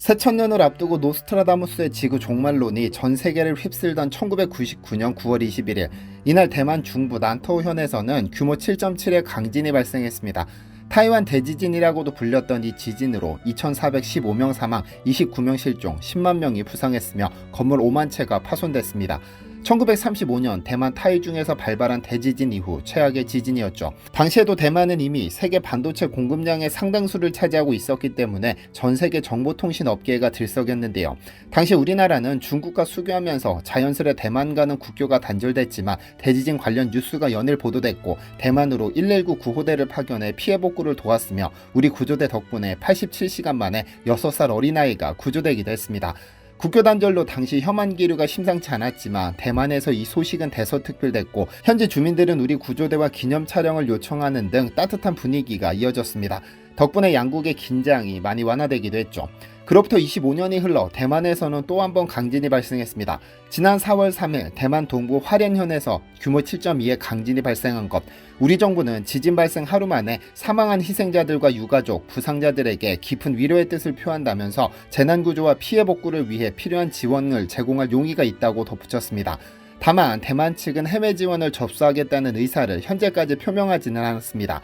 새천년을 앞두고 노스트라다무스의 지구 종말론이 전 세계를 휩쓸던 1999년 9월 21일, 이날 대만 중부 난터우현에서는 규모 7.7의 강진이 발생했습니다. 타이완 대지진이라고도 불렸던 이 지진으로 2,415명 사망, 29명 실종, 10만 명이 부상했으며 건물 5만 채가 파손됐습니다. 1935년 대만 타이중에서 발발한 대지진 이후 최악의 지진이었죠. 당시에도 대만은 이미 세계 반도체 공급량의 상당수를 차지하고 있었기 때문에 전 세계 정보통신 업계가 들썩였는데요. 당시 우리나라는 중국과 수교하면서 자연스레 대만과는 국교가 단절됐지만 대지진 관련 뉴스가 연일 보도됐고 대만으로 119 구호대를 파견해 피해 복구를 도왔으며 우리 구조대 덕분에 87시간 만에 6살 어린아이가 구조되기도 했습니다. 국교 단절로 당시 혐한 기류가 심상치 않았지만 대만에서 이 소식은 대서특필됐고 현지 주민들은 우리 구조대와 기념 촬영을 요청하는 등 따뜻한 분위기가 이어졌습니다. 덕분에 양국의 긴장이 많이 완화되기도 했죠. 그로부터 25년이 흘러 대만에서는 또 한 번 강진이 발생했습니다. 지난 4월 3일 대만 동부 화롄현에서 규모 7.2의 강진이 발생한 것. 우리 정부는 지진 발생 하루 만에 사망한 희생자들과 유가족, 부상자들에게 깊은 위로의 뜻을 표한다면서 재난구조와 피해 복구를 위해 필요한 지원을 제공할 용의가 있다고 덧붙였습니다. 다만 대만 측은 해외 지원을 접수하겠다는 의사를 현재까지 표명하지는 않았습니다.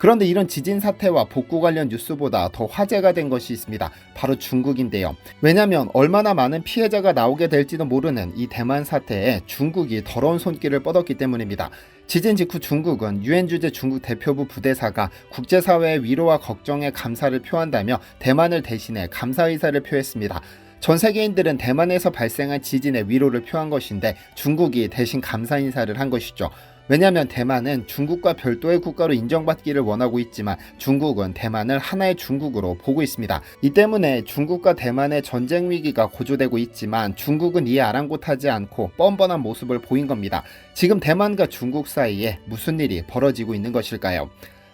그런데 이런 지진 사태와 복구 관련 뉴스보다 더 화제가 된 것이 있습니다. 바로 중국인데요. 왜냐하면 얼마나 많은 피해자가 나오게 될지도 모르는 이 대만 사태에 중국이 더러운 손길을 뻗었기 때문입니다. 지진 직후 중국은 유엔 주재 중국 대표부 부대사가 국제사회의 위로와 걱정에 감사를 표한다며 대만을 대신해 감사 의사를 표했습니다. 전 세계인들은 대만에서 발생한 지진에 위로를 표한 것인데 중국이 대신 감사 인사를 한 것이죠. 왜냐하면 대만은 중국과 별도의 국가로 인정받기를 원하고 있지만 중국은 대만을 하나의 중국으로 보고 있습니다. 이 때문에 중국과 대만의 전쟁 위기가 고조되고 있지만 중국은 이에 아랑곳하지 않고 뻔뻔한 모습을 보인 겁니다. 지금 대만과 중국 사이에 무슨 일이 벌어지고 있는 것일까요?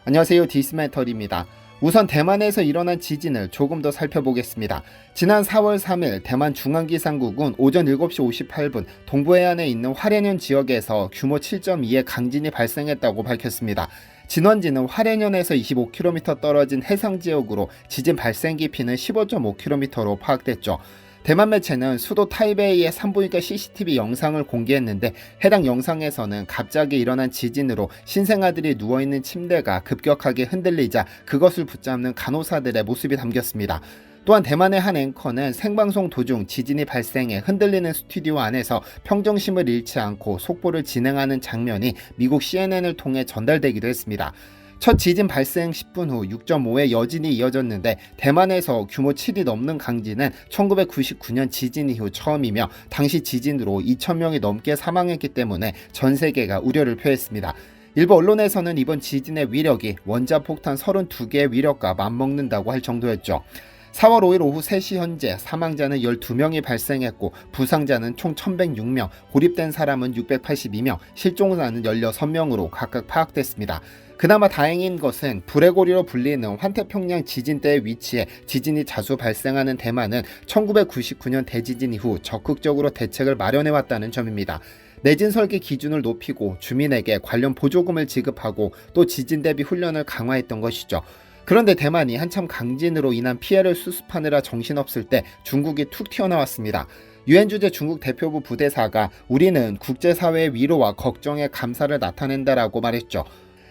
안녕하세요, 디스메털입니다. 우선 대만에서 일어난 지진을 조금 더 살펴보겠습니다. 지난 4월 3일 대만 중앙기상국은 오전 7시 58분 동부해안에 있는 화롄현 지역에서 규모 7.2의 강진이 발생했다고 밝혔습니다. 진원지는 화롄현에서 25km 떨어진 해상지역으로 지진 발생 깊이는 15.5km로 파악됐죠. 대만 매체는 수도 타이베이의 산부인과 CCTV 영상을 공개했는데 해당 영상에서는 갑자기 일어난 지진으로 신생아들이 누워있는 침대가 급격하게 흔들리자 그것을 붙잡는 간호사들의 모습이 담겼습니다. 또한 대만의 한 앵커는 생방송 도중 지진이 발생해 흔들리는 스튜디오 안에서 평정심을 잃지 않고 속보를 진행하는 장면이 미국 CNN을 통해 전달되기도 했습니다. 첫 지진 발생 10분 후 6.5의 여진이 이어졌는데 대만에서 규모 7이 넘는 강진은 1999년 지진 이후 처음이며 당시 지진으로 2,000명이 넘게 사망했기 때문에 전 세계가 우려를 표했습니다. 일부 언론에서는 이번 지진의 위력이 원자폭탄 32개의 위력과 맞먹는다고 할 정도였죠. 4월 5일 오후 3시 현재 사망자는 12명이 발생했고 부상자는 총 1,106명, 고립된 사람은 682명, 실종자는 16명으로 각각 파악됐습니다. 그나마 다행인 것은 불의 고리로 불리는 환태평양 지진대의 위치에 지진이 자주 발생하는 대만은 1999년 대지진 이후 적극적으로 대책을 마련해왔다는 점입니다. 내진 설계 기준을 높이고 주민에게 관련 보조금을 지급하고 또 지진 대비 훈련을 강화했던 것이죠. 그런데 대만이 한참 강진으로 인한 피해를 수습하느라 정신없을 때 중국이 툭 튀어나왔습니다. 유엔 주재 중국 대표부 부대사가 우리는 국제사회의 위로와 걱정에 감사를 나타낸다라고 말했죠.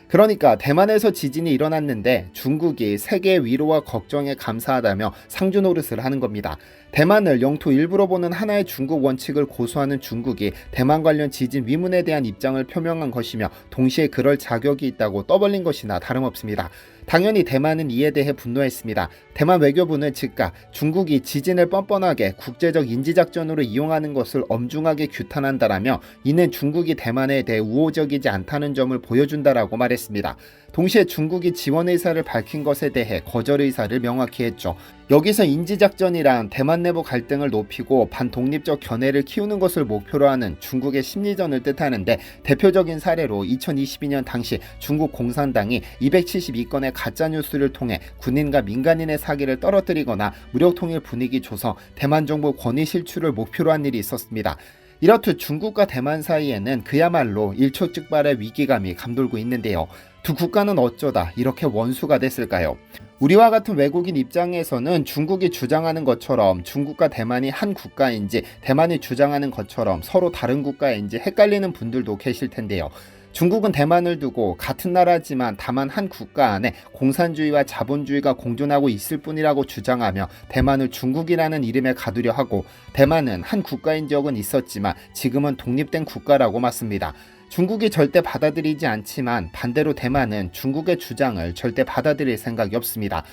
그러니까 대만에서 지진이 일어났는데 중국이 세계의 위로와 걱정에 감사하다며 상주 노릇을 하는 겁니다. 대만을 영토 일부로 보는 하나의 중국 원칙을 고수하는 중국이 대만 관련 지진 위문에 대한 입장을 표명한 것이며 동시에 그럴 자격이 있다고 떠벌린 것이나 다름없습니다. 당연히 대만은 이에 대해 분노했습니다. 대만 외교부는 즉각 중국이 지진을 뻔뻔하게 국제적 인지작전으로 이용하는 것을 엄중하게 규탄한다라며 이는 중국이 대만에 대해 우호적이지 않다는 점을 보여준다라고 말했습니다. 동시에 중국이 지원 의사를 밝힌 것에 대해 거절 의사를 명확히 했죠. 여기서 인지작전이란 대만 내부 갈등을 높이고 반독립적 견해를 키우는 것을 목표로 하는 중국의 심리전을 뜻하는데 대표적인 사례로 2022년 당시 중국 공산당이 272건의 가짜뉴스를 통해 군인과 민간인의 사기를 떨어뜨리거나 무력통일 분위기 조성, 대만 정부 권위 실추를 목표로 한 일이 있었습니다. 이렇듯 중국과 대만 사이에는 그야말로 일촉즉발의 위기감이 감돌고 있는데요. 두 국가는 어쩌다 이렇게 원수가 됐을까요? 우리와 같은 외국인 입장에서는 중국이 주장하는 것처럼 중국과 대만이 한 국가인지 대만이 주장하는 것처럼 서로 다른 국가인지 헷갈리는 분들도 계실 텐데요. 중국은 대만을 두고 같은 나라지만 다만 한 국가 안에 공산주의와 자본주의가 공존하고 있을 뿐이라고 주장하며 대만을 중국이라는 이름에 가두려 하고, 대만은 한 국가인 적은 있었지만 지금은 독립된 국가라고 맞습니다. 중국이 절대 받아들이지 않지만 반대로 대만은 중국의 주장을 절대 받아들일 생각이 없습니다.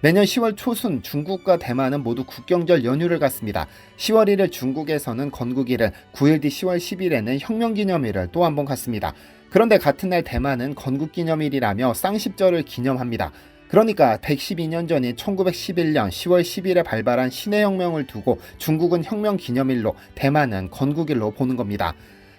매년 10월 초순 중국과 대만은 모두 국경절 연휴를 갖습니다. 10월 1일 중국에서는 건국일을, 9일 뒤 10월 10일에는 혁명기념일을 또 한 번 갖습니다. 그런데 같은 날 대만은 건국기념일이라며 쌍십절을 기념합니다. 그러니까 112년 전인 1911년 10월 10일에 발발한 신해혁명을 두고 중국은 혁명기념일로, 대만은 건국일로 보는 겁니다.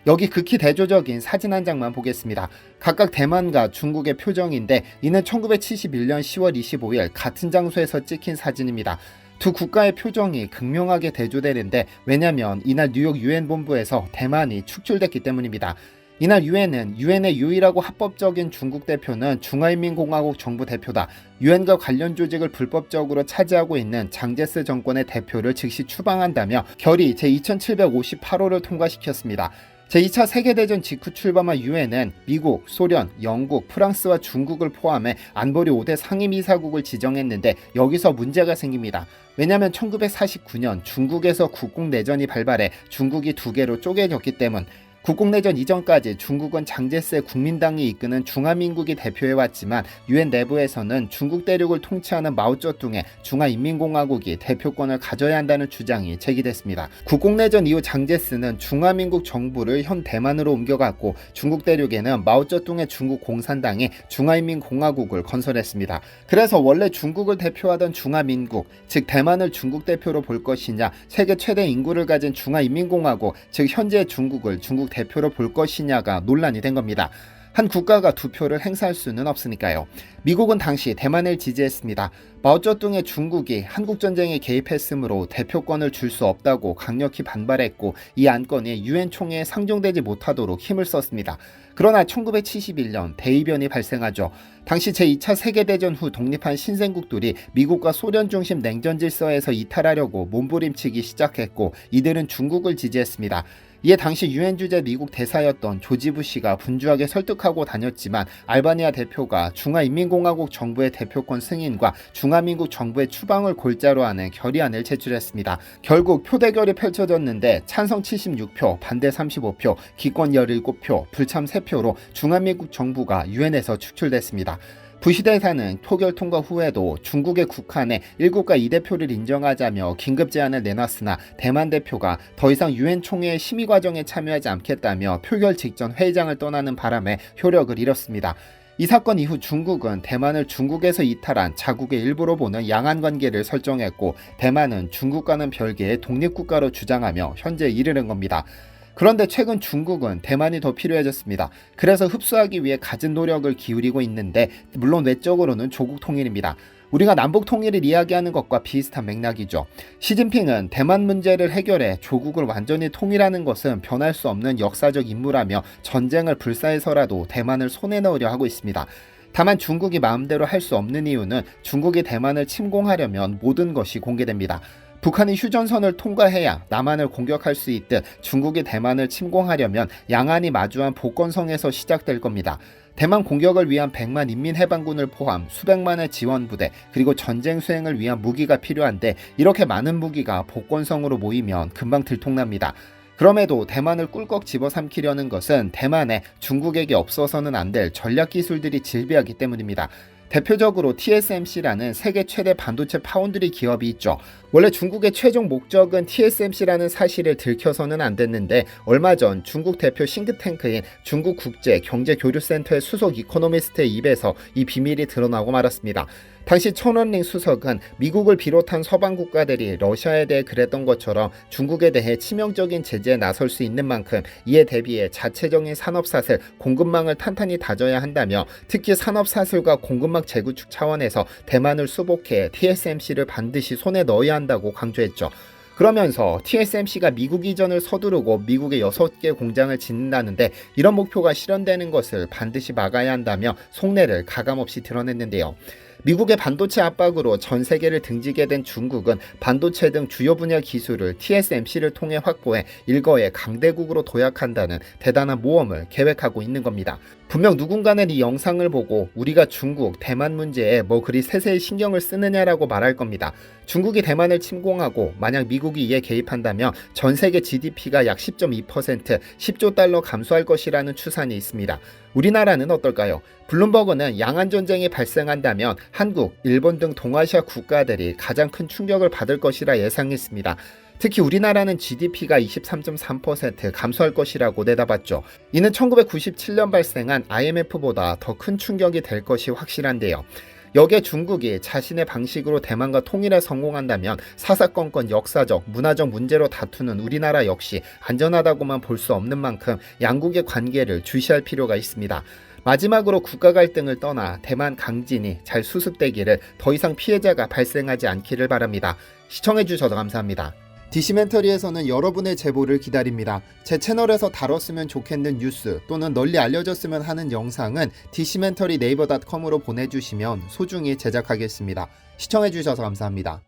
여기 극히 대조적인 사진 한 장만 보겠습니다. 각각 대만과 중국의 표정인데 이는 1971년 10월 25일 같은 장소에서 찍힌 사진입니다. 두 국가의 표정이 극명하게 대조되는데, 왜냐면 이날 뉴욕 유엔 본부에서 대만이 축출됐기 때문입니다. 이날 유엔은 유엔의 유일하고 합법적인 중국 대표는 중화인민공화국 정부 대표다. 유엔과 관련 조직을 불법적으로 차지하고 있는 장제스 정권의 대표를 즉시 추방한다며 결의 제2758호를 통과시켰습니다. 제2차 세계대전 직후 출범한 유엔은 미국, 소련, 영국, 프랑스와 중국을 포함해 안보리 5대 상임이사국을 지정했는데 여기서 문제가 생깁니다. 왜냐하면 1949년 중국에서 국공내전이 발발해 중국이 두 개로 쪼개졌기 때문. 국공내전 이전까지 중국은 장제스의 국민당이 이끄는 중화민국이 대표해왔지만 유엔 내부에서는 중국 대륙을 통치하는 마오쩌둥의 중화인민공화국이 대표권을 가져야 한다는 주장이 제기됐습니다. 국공내전 이후 장제스는 중화민국 정부를 현 대만으로 옮겨갔고, 중국 대륙에는 마오쩌둥의 중국 공산당이 중화인민공화국을 건설했습니다. 그래서 원래 중국을 대표하던 중화민국, 즉 대만을 중국 대표로 볼 것이냐, 세계 최대 인구를 가진 중화인민공화국, 즉 현재의 중국을 중국 대표로 볼 것이냐가 논란이 된 겁니다. 한 국가가 두 표를 행사할 수는 없으니까요. 미국은 당시 대만을 지지했습니다. 마오쩌둥의 중국이 한국전쟁에 개입했으므로 대표권을 줄 수 없다고 강력히 반발했고, 이 안건이 유엔 총회에 상정되지 못하도록 힘을 썼습니다. 그러나 1971년 대이변이 발생하죠. 당시 제2차 세계대전 후 독립한 신생국들이 미국과 소련 중심 냉전 질서에서 이탈하려고 몸부림치기 시작했고, 이들은 중국을 지지했습니다. 이에 당시 유엔 주재 미국 대사였던 조지 부시가 분주하게 설득하고 다녔지만 알바니아 대표가 중화인민공화국 정부의 대표권 승인과 중화민국 정부의 추방을 골자로 하는 결의안을 제출했습니다. 결국 표대결이 펼쳐졌는데 찬성 76표, 반대 35표, 기권 17표, 불참 3표로 중화민국 정부가 유엔에서 축출됐습니다. 부시 대사는 표결 통과 후에도 중국의 국한에 1국가 2대표를 인정하자며 긴급 제안을 내놨으나 대만 대표가 더 이상 유엔 총회의 심의 과정에 참여하지 않겠다며 표결 직전 회의장을 떠나는 바람에 효력을 잃었습니다. 이 사건 이후 중국은 대만을 중국에서 이탈한 자국의 일부로 보는 양안 관계를 설정했고, 대만은 중국과는 별개의 독립국가로 주장하며 현재 이르는 겁니다. 그런데 최근 중국은 대만이 더 필요해졌습니다. 그래서 흡수하기 위해 갖은 노력을 기울이고 있는데, 물론 외적으로는 조국 통일입니다. 우리가 남북 통일을 이야기하는 것과 비슷한 맥락이죠. 시진핑은 대만 문제를 해결해 조국을 완전히 통일하는 것은 변할 수 없는 역사적 임무라며 전쟁을 불사해서라도 대만을 손에 넣으려 하고 있습니다. 다만 중국이 마음대로 할 수 없는 이유는 중국이 대만을 침공하려면 모든 것이 공개됩니다. 북한이 휴전선을 통과해야 남한을 공격할 수 있듯 중국이 대만을 침공하려면 양안이 마주한 복건성에서 시작될 겁니다. 대만 공격을 위한 100만 인민해방군을 포함 수백만의 지원부대, 그리고 전쟁 수행을 위한 무기가 필요한데, 이렇게 많은 무기가 복건성으로 모이면 금방 들통납니다. 그럼에도 대만을 꿀꺽 집어삼키려는 것은 대만에 중국에게 없어서는 안 될 전략 기술들이 질비하기 때문입니다. 대표적으로 TSMC라는 세계 최대 반도체 파운드리 기업이 있죠. 원래 중국의 최종 목적은 TSMC라는 사실을 들켜서는 안 됐는데, 얼마 전 중국 대표 싱크탱크인 중국국제경제교류센터의 수석 이코노미스트의 입에서 이 비밀이 드러나고 말았습니다. 당시 천원링 수석은 미국을 비롯한 서방 국가들이 러시아에 대해 그랬던 것처럼 중국에 대해 치명적인 제재에 나설 수 있는 만큼 이에 대비해 자체적인 산업사슬, 공급망을 탄탄히 다져야 한다며, 특히 산업사슬과 공급망 재구축 차원에서 대만을 수복해 TSMC를 반드시 손에 넣어야 한다고 강조했죠. 그러면서 TSMC가 미국 이전을 서두르고 미국에 6개 공장을 짓는다는데, 이런 목표가 실현되는 것을 반드시 막아야 한다며 속내를 가감없이 드러냈는데요. 미국의 반도체 압박으로 전 세계를 등지게 된 중국은 반도체 등 주요 분야 기술을 TSMC를 통해 확보해 일거에 강대국으로 도약한다는 대단한 모험을 계획하고 있는 겁니다. 분명 누군가는 이 영상을 보고 우리가 중국, 대만 문제에 뭐 그리 세세히 신경을 쓰느냐라고 말할 겁니다. 중국이 대만을 침공하고 만약 미국이 이에 개입한다면 전 세계 GDP가 약 10.2%, 10조 달러 감소할 것이라는 추산이 있습니다. 우리나라는 어떨까요? 블룸버그는 양안 전쟁이 발생한다면 한국, 일본 등 동아시아 국가들이 가장 큰 충격을 받을 것이라 예상했습니다. 특히 우리나라는 GDP가 23.3% 감소할 것이라고 내다봤죠. 이는 1997년 발생한 IMF보다 더 큰 충격이 될 것이 확실한데요. 여기에 중국이 자신의 방식으로 대만과 통일에 성공한다면 사사건건 역사적, 문화적 문제로 다투는 우리나라 역시 안전하다고만 볼 수 없는 만큼 양국의 관계를 주시할 필요가 있습니다. 마지막으로 국가 갈등을 떠나 대만 강진이 잘 수습되기를, 더 이상 피해자가 발생하지 않기를 바랍니다. 시청해주셔서 감사합니다. 디시멘터리에서는 여러분의 제보를 기다립니다. 제 채널에서 다뤘으면 좋겠는 뉴스 또는 널리 알려졌으면 하는 영상은 디시멘터리 네이버.com으로 보내주시면 소중히 제작하겠습니다. 시청해주셔서 감사합니다.